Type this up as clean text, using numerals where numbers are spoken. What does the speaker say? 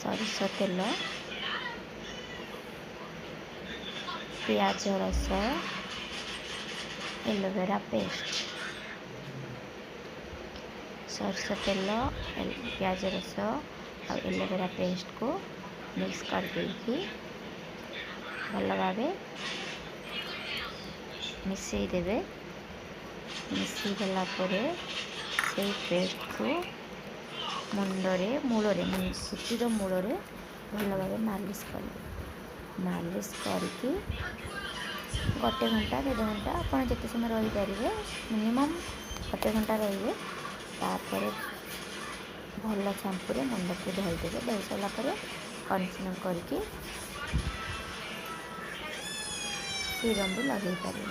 ସୋରିଷ ତେଲ, ପିଆଜ ରସ, एलोवेरा पेस्ट। सरिष तेल, प्याज रस और एलोवेरा पेस्ट को मिक्स कर देकी भल भाव मिसई देवे। मिसई देला परे से पेस्ट को मुंडरे मूलरे चुटीर मूलरे भल भाव मालिश करें। मालिश करके गोटे घंटा 1.5 घंटा आप जिते समय रही पारे मिनिमम 1 घंटा रहिए। तापर भल शैम्पू मुंड को धोईदेवे। धोई सारा कंडीशनर करके सीरम भी लगे पारे।